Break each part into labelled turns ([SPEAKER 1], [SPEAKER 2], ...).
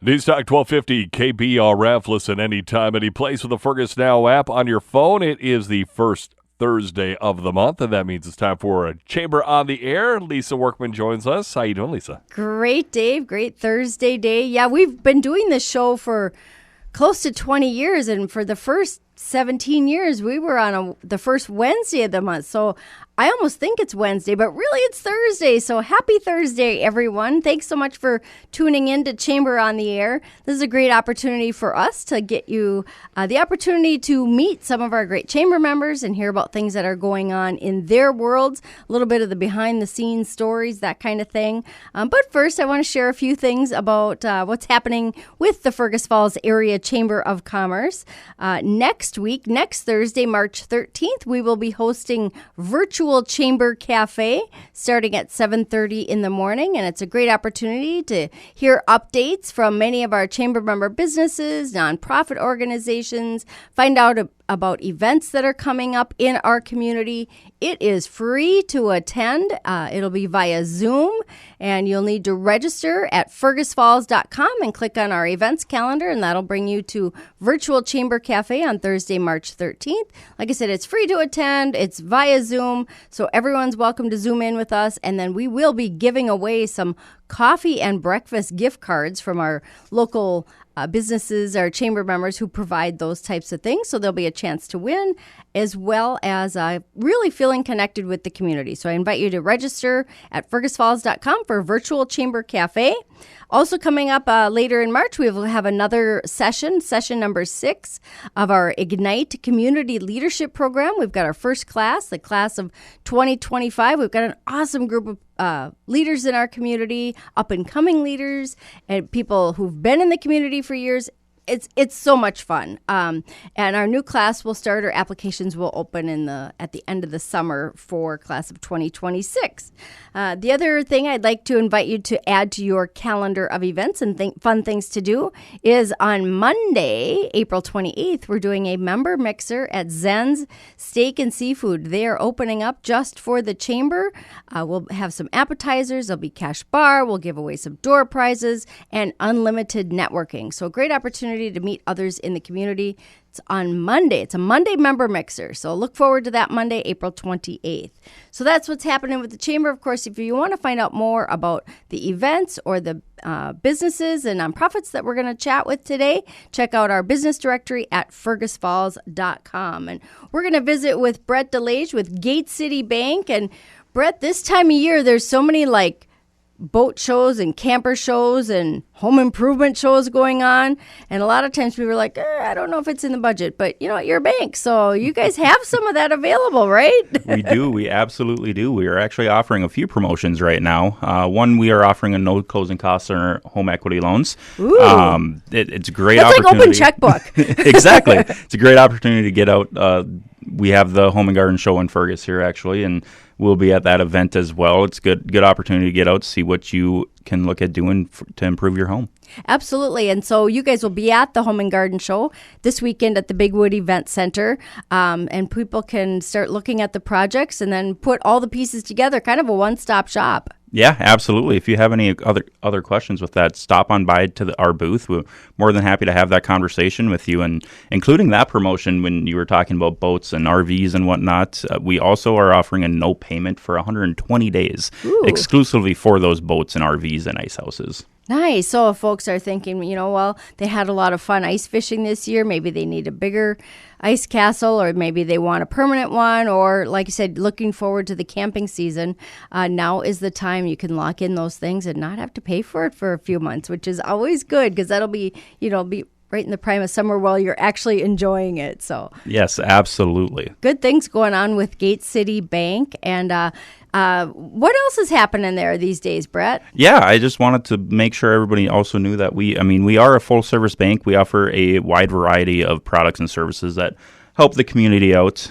[SPEAKER 1] Newstalk 1250 KBRF. Listen anytime, any place with the Fergus Now app on your phone. It is the first Thursday of the month, and that means it's time for a Chamber on the Air. Lisa Workman joins us. How you doing, Lisa?
[SPEAKER 2] Great, Dave. Great Thursday day. Yeah, we've been doing this show for close to 20 years, and for the first 17 years, we were on the first Wednesday of the month. So I almost think it's Wednesday, but really it's Thursday. So happy Thursday, everyone. Thanks so much for tuning in to Chamber on the Air. This is a great opportunity for us to get you the opportunity to meet some of our great Chamber members and hear about things that are going on in their worlds, a little bit of the behind-the-scenes stories, that kind of thing. But first, I want to share a few things about what's happening with the Fergus Falls Area Chamber of Commerce. Next Thursday, March 13th, we will be hosting Virtual Chamber Cafe starting at 7:30 in the morning, and it's a great opportunity to hear updates from many of our Chamber member businesses, nonprofit organizations, find out about events that are coming up in our community. It is free to attend. It'll be via Zoom, and you'll need to register at fergusfalls.com and click on our events calendar, and that'll bring you to Virtual Chamber Cafe on Thursday, March 13th. Like I said, it's free to attend. It's via Zoom, so everyone's welcome to Zoom in with us, and then we will be giving away some coffee and breakfast gift cards from our local businesses, our chamber members who provide those types of things. So there'll be a chance to win, as well as really feeling connected with the community. So I invite you to register at fergusfalls.com for Virtual Chamber Cafe. Also coming up later in March, we will have another session number 6 of our Ignite Community Leadership Program. We've got our first class, the class of 2025. We've got an awesome group of leaders in our community, up-and-coming leaders, and people who've been in the community for years. It's so much fun. And our new class will start, our applications will open at the end of the summer for class of 2026. The other thing I'd like to invite you to add to your calendar of events and fun things to do is on Monday, April 28th, we're doing a member mixer at Zen's Steak and Seafood. They are opening up just for the chamber. We'll have some appetizers, there'll be cash bar, we'll give away some door prizes, and unlimited networking. So a great opportunity to meet others in the community. It's on Monday. It's a Monday member mixer. So look forward to that Monday, April 28th. So that's what's happening with the Chamber. Of course, if you want to find out more about the events or the businesses and nonprofits that we're going to chat with today, check out our business directory at fergusfalls.com. And we're going to visit with Brett DeLage with Gate City Bank. And Brett, this time of year, there's so many boat shows and camper shows and home improvement shows going on, and a lot of times people are like, I don't know if it's in the budget, but you know, you're a bank, so you guys have some of that available, right?
[SPEAKER 3] We do. We absolutely do. We are actually offering a few promotions right now. One, we are offering a no closing costs on our home equity loans.
[SPEAKER 2] Ooh.
[SPEAKER 3] It's a great
[SPEAKER 2] That's
[SPEAKER 3] opportunity.
[SPEAKER 2] like open checkbook.
[SPEAKER 3] Exactly. It's a great opportunity to get out. We have the Home and Garden Show in Fergus here, actually, and we'll be at that event as well. It's good opportunity to get out, see what you can look at doing to improve your home.
[SPEAKER 2] Absolutely. And so you guys will be at the Home and Garden Show this weekend at the Bigwood Event Center, and people can start looking at the projects and then put all the pieces together, kind of a one-stop shop.
[SPEAKER 3] Yeah, absolutely. If you have any other questions with that, stop on by to our booth. We're more than happy to have that conversation with you, and including that promotion when you were talking about boats and RVs and whatnot. We also are offering a no payment for 120 days exclusively for those boats and RVs and ice houses.
[SPEAKER 2] Nice. So if folks are thinking, well, they had a lot of fun ice fishing this year, maybe they need a bigger ice castle, or maybe they want a permanent one, or like you said, looking forward to the camping season, now is the time you can lock in those things and not have to pay for it for a few months, which is always good because that'll be right in the prime of summer while you're actually enjoying it. So
[SPEAKER 3] yes, absolutely.
[SPEAKER 2] Good things going on with Gate City Bank. And what else is happening there these days, Brett?
[SPEAKER 3] Yeah, I just wanted to make sure everybody also knew that we are a full-service bank. We offer a wide variety of products and services that help the community out.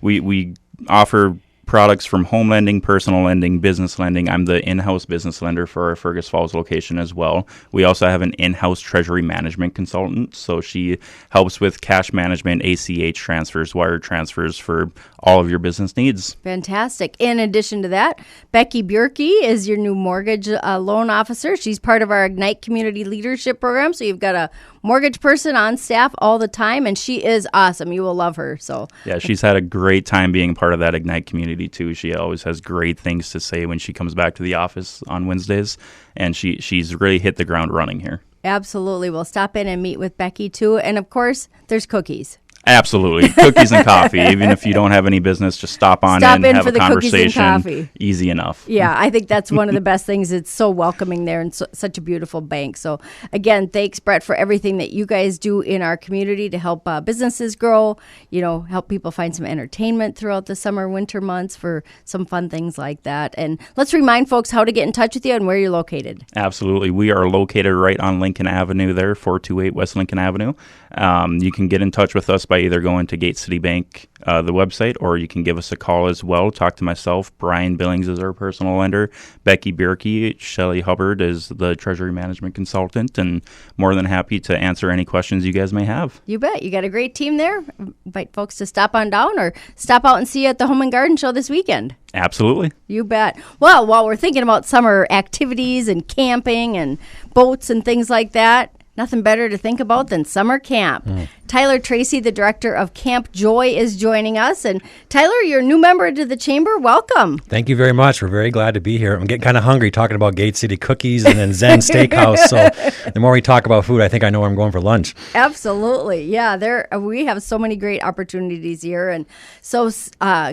[SPEAKER 3] We offer products from home lending, personal lending, business lending. I'm the in-house business lender for our Fergus Falls location as well. We also have an in-house treasury management consultant, so she helps with cash management, ACH transfers, wire transfers for all of your business needs.
[SPEAKER 2] Fantastic. In addition to that, Becky Bjerke is your new mortgage loan officer. She's part of our Ignite Community Leadership Program, so you've got a mortgage person on staff all the time, and she is awesome. You will love her. So
[SPEAKER 3] yeah, she's had a great time being part of that Ignite community too. She always has great things to say when she comes back to the office on Wednesdays, and she's really hit the ground running here.
[SPEAKER 2] Absolutely. We'll stop in and meet with Becky too. And of course, there's cookies.
[SPEAKER 3] Absolutely. Cookies and coffee. Even if you don't have any business, just stop in and have
[SPEAKER 2] for
[SPEAKER 3] a
[SPEAKER 2] the
[SPEAKER 3] conversation.
[SPEAKER 2] Cookies and coffee.
[SPEAKER 3] Easy enough.
[SPEAKER 2] Yeah, I think that's one of the best things. It's so welcoming there and such a beautiful bank. So again, thanks, Brett, for everything that you guys do in our community to help businesses grow, help people find some entertainment throughout the summer, winter months for some fun things like that. And let's remind folks how to get in touch with you and where you're located.
[SPEAKER 3] Absolutely. We are located right on Lincoln Avenue there, 428 West Lincoln Avenue. You can get in touch with us by either going to Gate City Bank, the website, or you can give us a call as well. Talk to myself. Brian Billings is our personal lender. Becky Bjerke, Shelley Hubbard is the treasury management consultant, and more than happy to answer any questions you guys may have.
[SPEAKER 2] You bet. You got a great team there. Invite folks to stop on down or stop out and see you at the Home and Garden Show this weekend.
[SPEAKER 3] Absolutely.
[SPEAKER 2] You bet. Well, while we're thinking about summer activities and camping and boats and things like that, nothing better to think about than summer camp. Tyler Tracy, the director of Camp Joy, is joining us. And Tyler, you're a new member to the chamber. Welcome.
[SPEAKER 4] Thank you very much. We're very glad to be here. I'm getting kind of hungry talking about Gate City cookies and then Zen Steakhouse. So the more we talk about food, I think I know where I'm going for lunch.
[SPEAKER 2] Absolutely. Yeah, we have so many great opportunities here. And so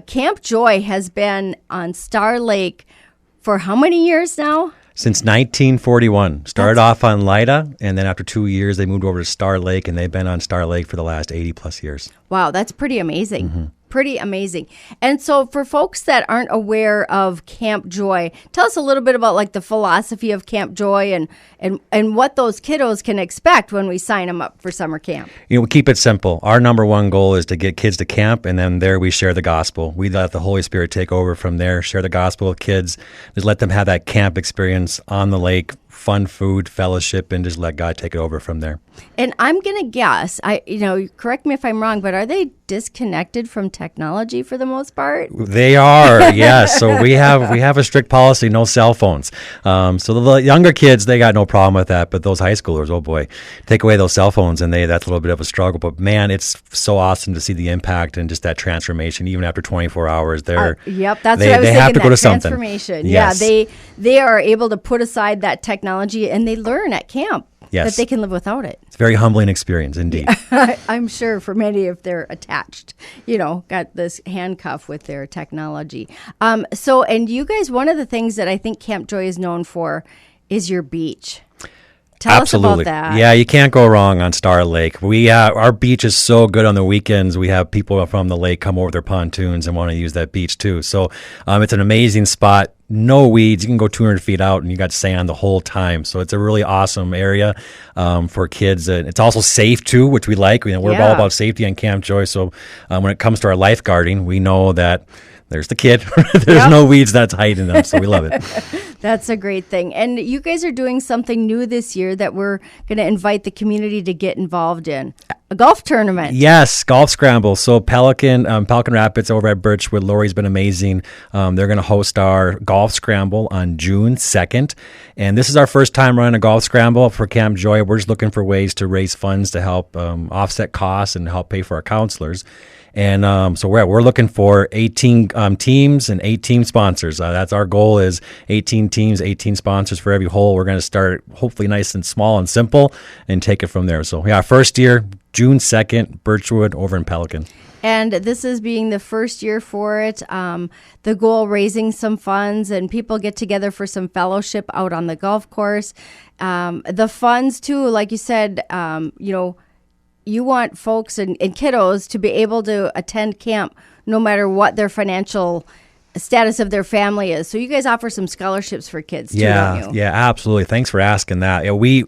[SPEAKER 2] Camp Joy has been on Star Lake for how many years now?
[SPEAKER 4] Since 1941. Started off on Lida, and then after 2 years, they moved over to Star Lake, and they've been on Star Lake for the last 80 plus years.
[SPEAKER 2] Wow, that's pretty amazing. Pretty amazing. And so for folks that aren't aware of Camp Joy, tell us a little bit about like the philosophy of Camp Joy and what those kiddos can expect when we sign them up for summer camp.
[SPEAKER 4] We keep it simple. Our number one goal is to get kids to camp, and then there we share the gospel. We let the Holy Spirit take over from there, share the gospel with kids, just let them have that camp experience on the lake, fun food, fellowship, and just let God take it over from there.
[SPEAKER 2] And I'm going to guess, correct me if I'm wrong, but are they disconnected from technology for the most part?
[SPEAKER 4] They are, yes. So we have a strict policy, no cell phones. So the younger kids, they got no problem with that, but those high schoolers, oh boy, take away those cell phones and that's a little bit of a struggle. But man, it's so awesome to see the impact and just that transformation, even after 24 hours.
[SPEAKER 2] Yep, that's what I was
[SPEAKER 4] they
[SPEAKER 2] thinking,
[SPEAKER 4] have to
[SPEAKER 2] that
[SPEAKER 4] go to something.
[SPEAKER 2] Transformation.
[SPEAKER 4] Yes.
[SPEAKER 2] Yeah, they are able to put aside that technology and they learn at camp.
[SPEAKER 4] Yes.
[SPEAKER 2] That they can live without it.
[SPEAKER 4] It's a very humbling experience, indeed.
[SPEAKER 2] I'm sure for many if they're attached, got this handcuff with their technology. And you guys, one of the things that I think Camp Joy is known for is your beach. Tell
[SPEAKER 4] Absolutely.
[SPEAKER 2] us about that.
[SPEAKER 4] Yeah, you can't go wrong on Star Lake. Our beach is so good on the weekends. We have people from the lake come over with their pontoons and want to use that beach too. So it's an amazing spot. No weeds. You can go 200 feet out and you got sand the whole time. So it's a really awesome area for kids. And it's also safe too, which we like. We're all about safety on Camp Joy. So when it comes to our lifeguarding, we know that there's the kid. There's no weeds that's hiding them. So we love it.
[SPEAKER 2] That's a great thing. And you guys are doing something new this year that we're going to invite the community to get involved in. A golf tournament.
[SPEAKER 4] Yes, golf scramble. So Pelican Rapids over at Birchwood, Lori's been amazing. They're going to host our golf scramble on June 2nd. And this is our first time running a golf scramble for Camp Joy. We're just looking for ways to raise funds to help offset costs and help pay for our counselors. And so we're looking for 18 teams and 18 sponsors. That's our goal, is 18 teams, 18 sponsors for every hole. We're going to start hopefully nice and small and simple and take it from there. So first year, June 2nd, Birchwood over in Pelican.
[SPEAKER 2] And this is being the first year for it. The goal, raising some funds, and people get together for some fellowship out on the golf course. The funds too, like you said, you want folks and kiddos to be able to attend camp no matter what their financial status of their family is. So you guys offer some scholarships for kids too, don't you?
[SPEAKER 4] Yeah, absolutely. Thanks for asking that. Yeah, we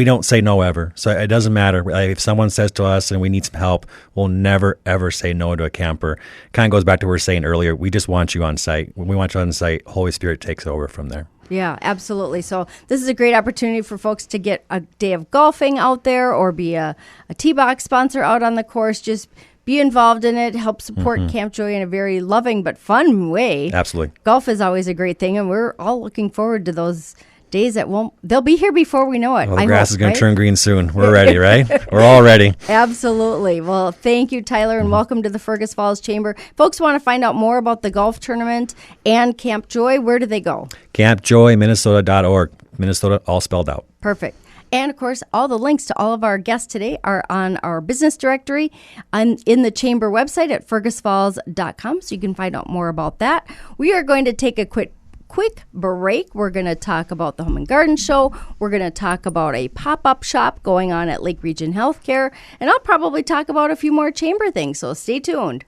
[SPEAKER 4] don't say no ever. So it doesn't matter. Like, if someone says to us and we need some help, we'll never ever say no to a camper. Kind of goes back to what we were saying earlier. We just want you on site. When we want you on site, Holy Spirit takes over from there.
[SPEAKER 2] Yeah, absolutely. So this is a great opportunity for folks to get a day of golfing out there or be a tee box sponsor out on the course. Just be involved in it, help support Camp Joy in a very loving but fun way.
[SPEAKER 4] Absolutely.
[SPEAKER 2] Golf is always a great thing, and we're all looking forward to those days they'll be here before we know it.
[SPEAKER 4] Well, the grass is going to turn green soon. We're ready, right? We're all ready.
[SPEAKER 2] Absolutely. Well, thank you, Tyler, and welcome to the Fergus Falls Chamber. Folks want to find out more about the golf tournament and Camp Joy. Where do they go?
[SPEAKER 4] CampJoyMinnesota.org. Minnesota, all spelled out.
[SPEAKER 2] Perfect. And, of course, all the links to all of our guests today are on our business directory in the chamber website at fergusfalls.com, so you can find out more about that. We are going to take a quick break. We're going to talk about the Home and Garden Show. We're going to talk about a pop-up shop going on at Lake Region Healthcare, and I'll probably talk about a few more chamber things, so stay tuned.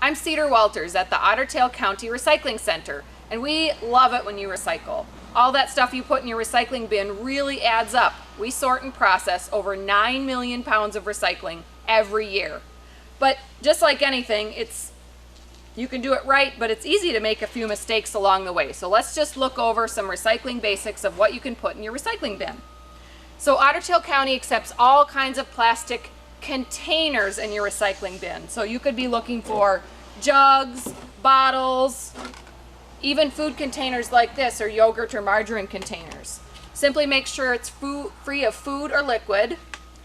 [SPEAKER 5] I'm Cedar Walters at the Otter Tail County Recycling Center, and we love it when you recycle. All that stuff you put in your recycling bin really adds up. We sort and process over 9 million pounds of recycling every year. But just like anything, you can do it right, but it's easy to make a few mistakes along the way. So let's just look over some recycling basics of what you can put in your recycling bin. So Otter Tail County accepts all kinds of plastic containers in your recycling bin. So you could be looking for jugs, bottles, even food containers like this, or yogurt or margarine containers. Simply make sure it's free of food or liquid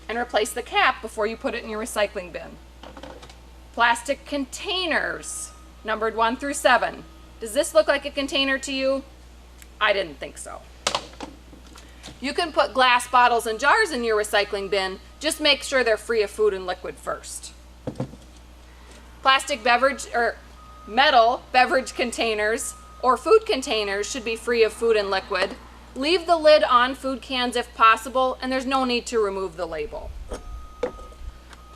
[SPEAKER 5] and replace the cap before you put it in your recycling bin. Plastic containers, numbered 1 through 7. Does this look like a container to you? I didn't think so. You can put glass bottles and jars in your recycling bin. Just make sure they're free of food and liquid first. Plastic beverage or metal beverage containers or food containers should be free of food and liquid. Leave the lid on food cans if possible, and there's no need to remove the label.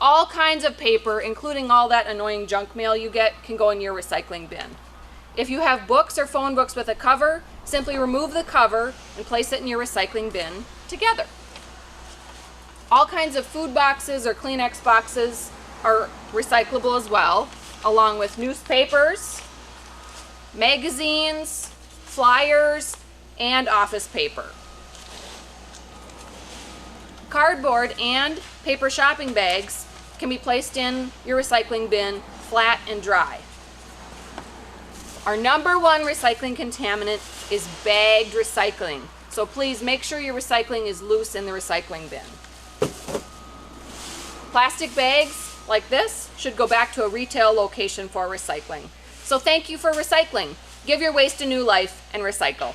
[SPEAKER 5] All kinds of paper, including all that annoying junk mail you get, can go in your recycling bin. If you have books or phone books with a cover, simply remove the cover and place it in your recycling bin together. All kinds of food boxes or Kleenex boxes are recyclable as well, along with newspapers, magazines, flyers, and office paper. Cardboard and paper shopping bags can be placed in your recycling bin flat and dry. Our number one recycling contaminant is bagged recycling, so please make sure your recycling is loose in the recycling bin. Plastic bags like this should go back to a retail location for recycling. So thank you for recycling. Give your waste a new life and recycle.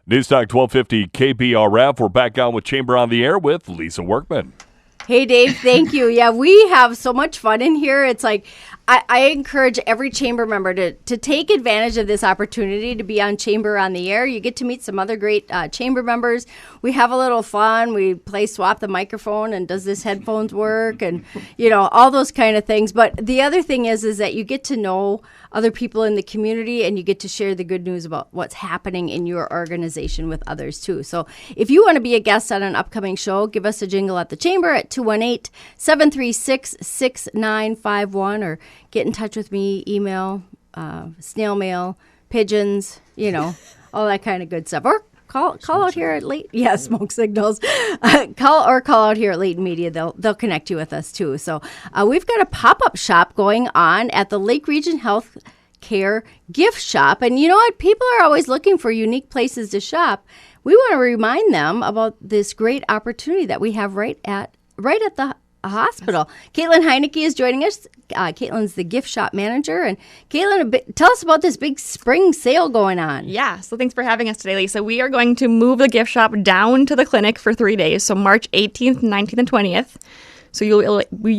[SPEAKER 1] Newstalk 1250 KBRF. We're back on with Chamber on the Air with Lisa Workman.
[SPEAKER 2] Hey, Dave, thank you. Yeah, we have so much fun in here. It's like, I encourage every chamber member to take advantage of this opportunity to be on Chamber on the Air. You get to meet some other great chamber members. We have a little fun. We play swap the microphone and does this headphones work and, you know, all those kind of things. But the other thing is that you get to know other people in the community and you get to share the good news about what's happening in your organization with others too. So if you want to be a guest on an upcoming show, give us a jingle at the chamber at 218-736-6951 or get in touch with me, email, snail mail, pigeons, you know, all that kind of good stuff. Or call out here at Late. Yeah, smoke signals. Call out here at Leighton Media. They'll connect you with us too. So we've got a pop-up shop going on at the Lake Region Health Care Gift Shop. And you know what? People are always looking for unique places to shop. We want to remind them about this great opportunity that we have right at the hospital. Caitlin Heineke is joining us. Caitlin's the gift shop manager. And Caitlin, tell us about this big spring sale going on.
[SPEAKER 6] Yeah, so thanks for having us today, Lisa. We are going to move the gift shop down to the clinic for 3 days, so March 18th, 19th, and 20th. So you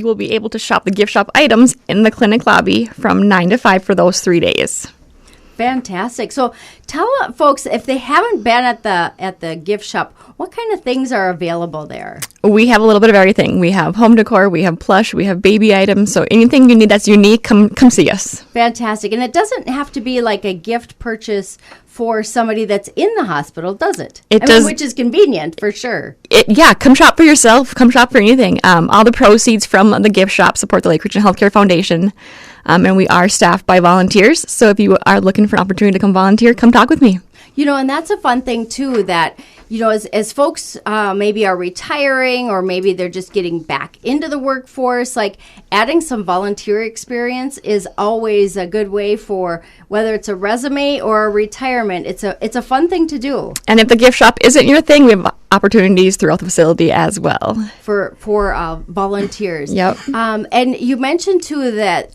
[SPEAKER 6] will be able to shop the gift shop items in the clinic lobby from 9 to 5 for those 3 days.
[SPEAKER 2] Fantastic. So tell folks, if they haven't been at the gift shop, what kind of things are available there?
[SPEAKER 6] We have a little bit of everything. We have home decor, we have plush, we have baby items. So anything you need that's unique, come see us.
[SPEAKER 2] Fantastic. And it doesn't have to be like a gift purchase for somebody that's in the hospital, does it?
[SPEAKER 6] It does.
[SPEAKER 2] Which is convenient for sure.
[SPEAKER 6] Yeah, come shop for yourself. Come shop for anything. All the proceeds from the gift shop support the Lake Region Healthcare Foundation. And we are staffed by volunteers. So if you are looking for an opportunity to come volunteer, come talk with me.
[SPEAKER 2] You know, and that's a fun thing, too, that, you know, as folks maybe are retiring or maybe they're just getting back into the workforce, like adding some volunteer experience is always a good way for whether it's a resume or a retirement. It's a fun thing to do.
[SPEAKER 6] And if the gift shop isn't your thing, we have opportunities throughout the facility as well.
[SPEAKER 2] For volunteers.
[SPEAKER 6] Yep.
[SPEAKER 2] And you mentioned, too, that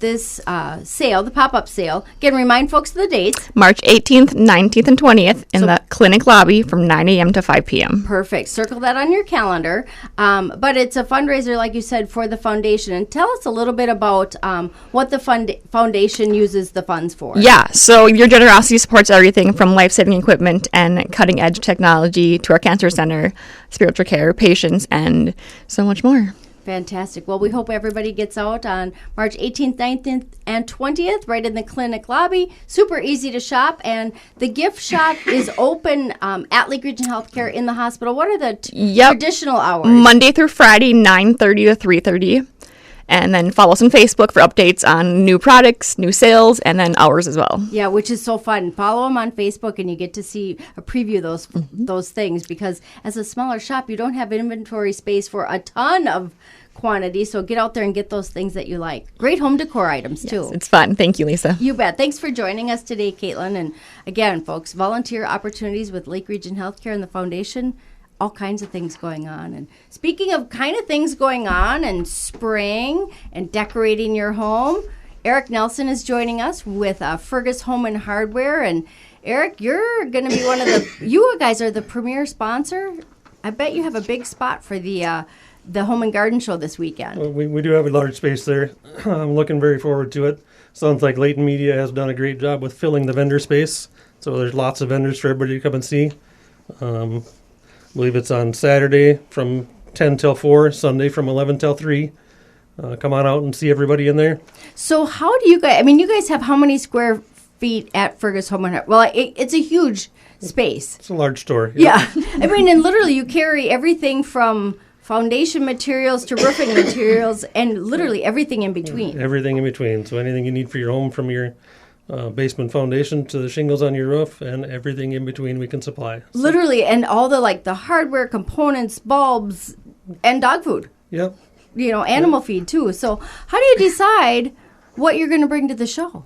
[SPEAKER 2] this sale, the pop-up sale, again, remind folks of the dates.
[SPEAKER 6] March 18th, 19th, and 20th in the clinic lobby from 9 a.m. to 5 p.m.
[SPEAKER 2] Perfect. Circle that on your calendar. But it's a fundraiser, like you said, for the foundation. And tell us a little bit about what the foundation uses the funds for.
[SPEAKER 6] Yeah. So your generosity supports everything from life-saving equipment and cutting-edge technology to our cancer Cancer Center, spiritual care, patients, and so much more.
[SPEAKER 2] Fantastic. Well, we hope everybody gets out on March 18th, 19th, and 20th, right in the clinic lobby. Super easy to shop. And the gift shop is open at Lake Region Healthcare in the hospital. What are the traditional hours?
[SPEAKER 6] Monday through Friday, 9:30 to 3:30. And then follow us on Facebook for updates on new products, new sales, and then hours as well.
[SPEAKER 2] Yeah, which is so fun. Follow them on Facebook, and you get to see a preview of those things, because as a smaller shop, you don't have inventory space for a ton of quantity. So get out there and get those things that you like. Great home decor items, too.
[SPEAKER 6] It's fun. Thank you, Lisa.
[SPEAKER 2] You bet. Thanks for joining us today, Caitlin. And again, folks, volunteer opportunities with Lake Region Healthcare and the Foundation. All kinds of things going on. And speaking of kind of things going on and spring and decorating your home, Eric Nelson is joining us with Fergus Home and Hardware. And Eric, you're going to be one of you guys are the premier sponsor. I bet you have a big spot for the Home and Garden Show this weekend.
[SPEAKER 7] Well, we do have a large space there. I'm looking very forward to it. Sounds like Leighton Media has done a great job with filling the vendor space. So there's lots of vendors for everybody to come and see. I believe it's on Saturday from 10 till 4, Sunday from 11 till 3. Come on out and see everybody in there.
[SPEAKER 2] So how do you guys, you guys have how many square feet at Fergus Home and Hardware? Well, it's a huge space.
[SPEAKER 7] It's a large store.
[SPEAKER 2] Yeah. And literally you carry everything from foundation materials to roofing materials and literally everything in between.
[SPEAKER 7] Everything in between. So anything you need for your home, from your basement foundation to the shingles on your roof, and everything in between we can supply. So.
[SPEAKER 2] Literally, and all the hardware components, bulbs, and dog food.
[SPEAKER 7] Yep.
[SPEAKER 2] Animal feed too. So how do you decide what you're going to bring to the show?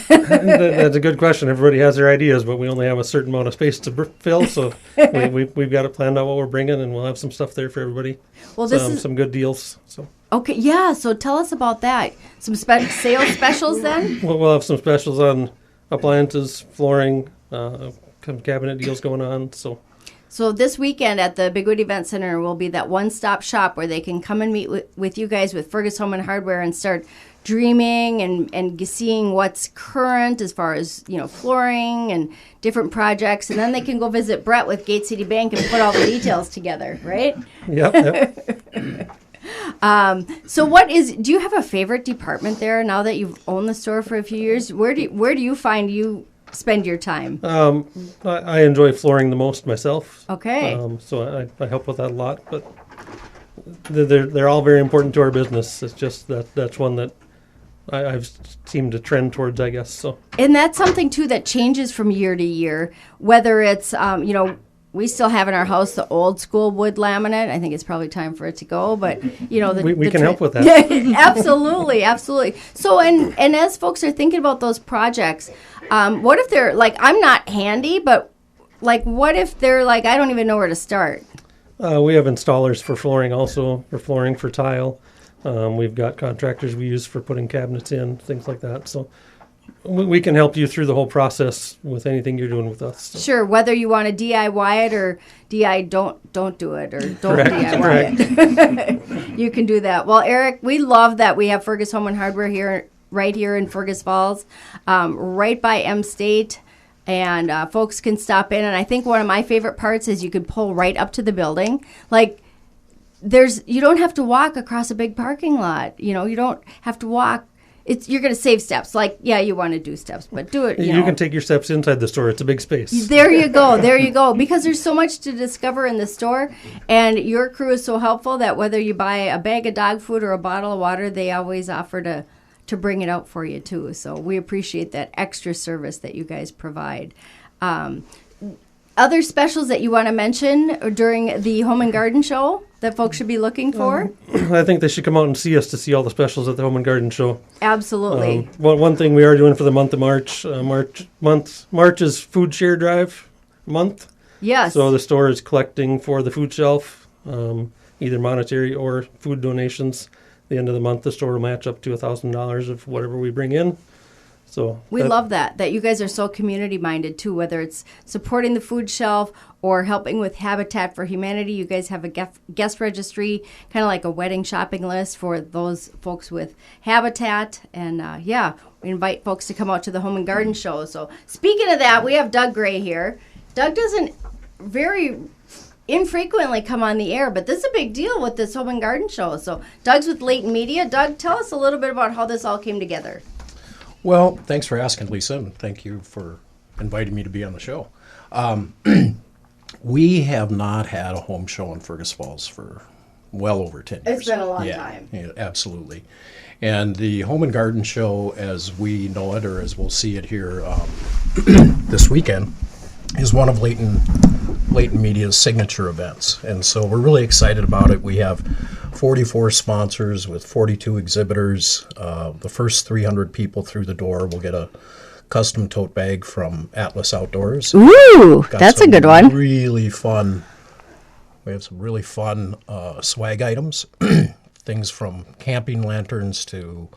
[SPEAKER 7] That's a good question. Everybody has their ideas, but we only have a certain amount of space to fill, so we've got it planned out what we're bringing, and we'll have some stuff there for everybody.
[SPEAKER 2] Well, this is
[SPEAKER 7] some good deals. So.
[SPEAKER 2] Okay, yeah. So tell us about that. Some sales specials then?
[SPEAKER 7] We'll have some specials on appliances, flooring, some cabinet deals going on.
[SPEAKER 2] So this weekend at the Bigwood Event Center will be that one-stop shop where they can come and meet with you guys with Fergus Home and Hardware and start dreaming and seeing what's current as far as flooring and different projects, and then they can go visit Brett with Gate City Bank and put all the details together, right?
[SPEAKER 7] Yep.
[SPEAKER 2] So do you have a favorite department there now that you've owned the store for a few years? Where do you find you spend your time?
[SPEAKER 7] I enjoy flooring the most myself.
[SPEAKER 2] Okay.
[SPEAKER 7] So I help with that a lot, but they're all very important to our business. It's just that's one that I've seemed to trend towards, I guess. So. And
[SPEAKER 2] that's something too that changes from year to year, whether it's we still have in our house the old school wood laminate. I think it's probably time for it to go, but
[SPEAKER 7] we can help with that.
[SPEAKER 2] Absolutely. So and as folks are thinking about those projects, what if they're like, I'm not handy, but what if they're like, I don't even know where to start?
[SPEAKER 7] We have installers for flooring also, for flooring, for tile. We've got contractors we use for putting cabinets in, things like that. So we can help you through the whole process with anything you're doing with us. So.
[SPEAKER 2] Sure, whether you want to DIY it or don't do it, or don't
[SPEAKER 7] Correct.
[SPEAKER 2] DIY it. You can do that. Well, Eric, we love that we have Fergus Home and Hardware right here in Fergus Falls, right by M State. And folks can stop in. And I think one of my favorite parts is you could pull right up to the building. You don't have to walk across a big parking lot. You don't have to walk. You're going to save steps. You want to do steps, but do it.
[SPEAKER 7] You can take your steps inside the store. It's a big space.
[SPEAKER 2] There you go. Because there's so much to discover in the store. And your crew is so helpful that whether you buy a bag of dog food or a bottle of water, they always offer to bring it out for you too. So we appreciate that extra service that you guys provide. Other specials that you want to mention during the Home and Garden Show that folks should be looking for?
[SPEAKER 7] I think they should come out and see us to see all the specials at the Home and Garden Show.
[SPEAKER 2] Absolutely.
[SPEAKER 7] One thing we are doing for the month of March, March is Food Share Drive month.
[SPEAKER 2] Yes.
[SPEAKER 7] So the store is collecting for the food shelf, either monetary or food donations. The end of the month, the store will match up to $1,000 of whatever we bring in. So
[SPEAKER 2] we love that you guys are so community minded too, whether it's supporting the food shelf or helping with Habitat for Humanity. You guys have a guest registry, kind of like a wedding shopping list for those folks with Habitat. And we invite folks to come out to the Home and Garden Show. So speaking of that, we have Doug Gray here. Doug does an very infrequently come on the air, but this is a big deal with this Home and Garden Show. So Doug's with Leighton Media. Doug, tell us a little bit about how this all came together.
[SPEAKER 8] Well, thanks for asking, Lisa, and thank you for inviting me to be on the show. We have not had a home show in Fergus Falls for well over 10 years.
[SPEAKER 2] It's been a long
[SPEAKER 8] Yeah,
[SPEAKER 2] time.
[SPEAKER 8] yeah, absolutely. And the Home and Garden Show, as we know it, or as we'll see it here this weekend, is one of Leighton Media's signature events. And so we're really excited about it. We have 44 sponsors with 42 exhibitors. The first 300 people through the door will get a custom tote bag from Atlas Outdoors.
[SPEAKER 2] Ooh,
[SPEAKER 8] Got
[SPEAKER 2] that's a
[SPEAKER 8] some
[SPEAKER 2] good one.
[SPEAKER 8] Really fun. We have some really fun swag items, things from camping lanterns to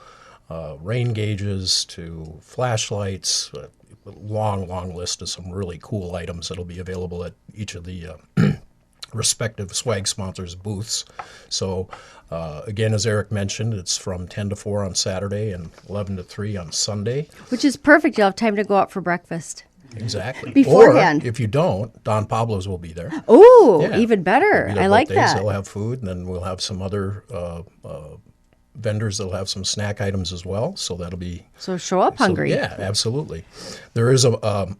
[SPEAKER 8] rain gauges to flashlights. Long list of some really cool items that'll be available at each of the respective swag sponsors' booths. So, again, as Eric mentioned, it's from 10 to 4 on Saturday and 11 to 3 on Sunday.
[SPEAKER 2] Which is perfect. You'll have time to go out for breakfast.
[SPEAKER 8] Exactly.
[SPEAKER 2] Beforehand.
[SPEAKER 8] Or if you don't, Don Pablo's will be there.
[SPEAKER 2] Oh,
[SPEAKER 8] Yeah.
[SPEAKER 2] even better.
[SPEAKER 8] They'll be there
[SPEAKER 2] I like
[SPEAKER 8] both days.
[SPEAKER 2] that.
[SPEAKER 8] They'll have food, and then we'll have some other vendors that'll have some snack items as well. So that'll be
[SPEAKER 2] So show up hungry.
[SPEAKER 8] yeah, absolutely. There is a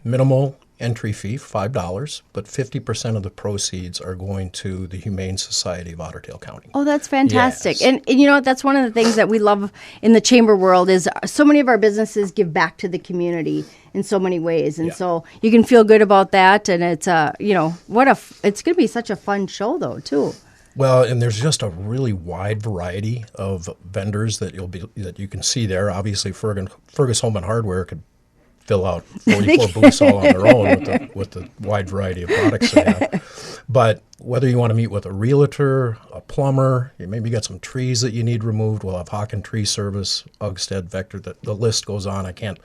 [SPEAKER 8] minimal entry fee, $5, but 50% of the proceeds are going to the Humane Society of Otter Tail County.
[SPEAKER 2] Oh, that's fantastic.
[SPEAKER 8] Yes.
[SPEAKER 2] And you know, that's one of the things that we love in the chamber world is so many of our businesses give back to the community in so many ways. And
[SPEAKER 8] Yeah.
[SPEAKER 2] so you can feel good about that. And it's, you know, it's going to be such a fun show though, too.
[SPEAKER 8] Well, and there's just a really wide variety of vendors that you can see there. Obviously, Fergus Home and Hardware could fill out 44 booths all on their own with the wide variety of products they have. But whether you want to meet with a realtor, a plumber, you maybe got some trees that you need removed, we'll have Hawken Tree Service, Ugstead, Vector. The list goes on. I can't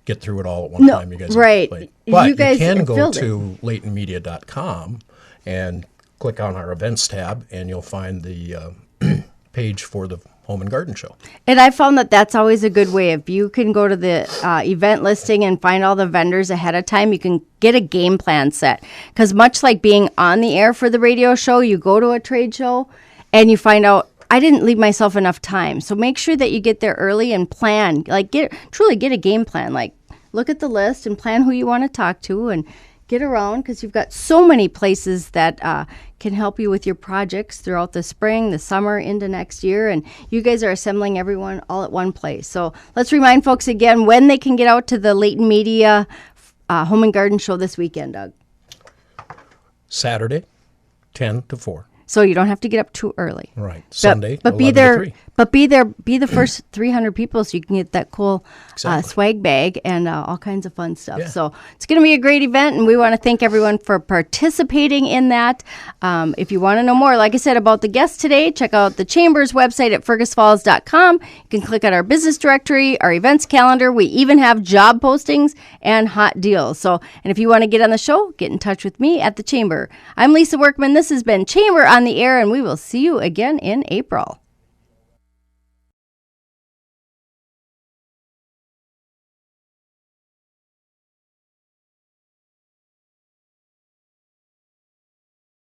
[SPEAKER 8] get through it all at one time. You guys
[SPEAKER 2] right.
[SPEAKER 8] But you
[SPEAKER 2] guys
[SPEAKER 8] can go
[SPEAKER 2] filled it.
[SPEAKER 8] to LeightonMedia.com and click on our events tab, and you'll find the page for the Home and Garden Show.
[SPEAKER 2] And I found that that's always a good way. If you can go to the event listing and find all the vendors ahead of time, you can get a game plan set. Because much like being on the air for the radio show, you go to a trade show and you find out, I didn't leave myself enough time. So make sure that you get there early and plan. Like truly get a game plan. Like look at the list and plan who you want to talk to and get around, because you've got so many places that can help you with your projects throughout the spring, the summer, into next year. And you guys are assembling everyone all at one place. So let's remind folks again when they can get out to the Leighton Media Home and Garden Show this weekend, Doug.
[SPEAKER 8] Saturday, 10 to 4.
[SPEAKER 2] So you don't have to get up too early.
[SPEAKER 8] Right. Sunday,
[SPEAKER 2] but
[SPEAKER 8] 11
[SPEAKER 2] be
[SPEAKER 8] to
[SPEAKER 2] there.
[SPEAKER 8] 3.
[SPEAKER 2] But be the first 300 people so you can get that cool swag bag and all kinds of fun stuff.
[SPEAKER 8] Yeah.
[SPEAKER 2] So it's going to be a great event, and we want to thank everyone for participating in that. If you want to know more, like I said, about the guests today, check out the Chamber's website at fergusfalls.com. You can click on our business directory, our events calendar. We even have job postings and hot deals. So, and if you want to get on the show, get in touch with me at the Chamber. I'm Lisa Workman. This has been Chamber on the Air, and we will see you again in April.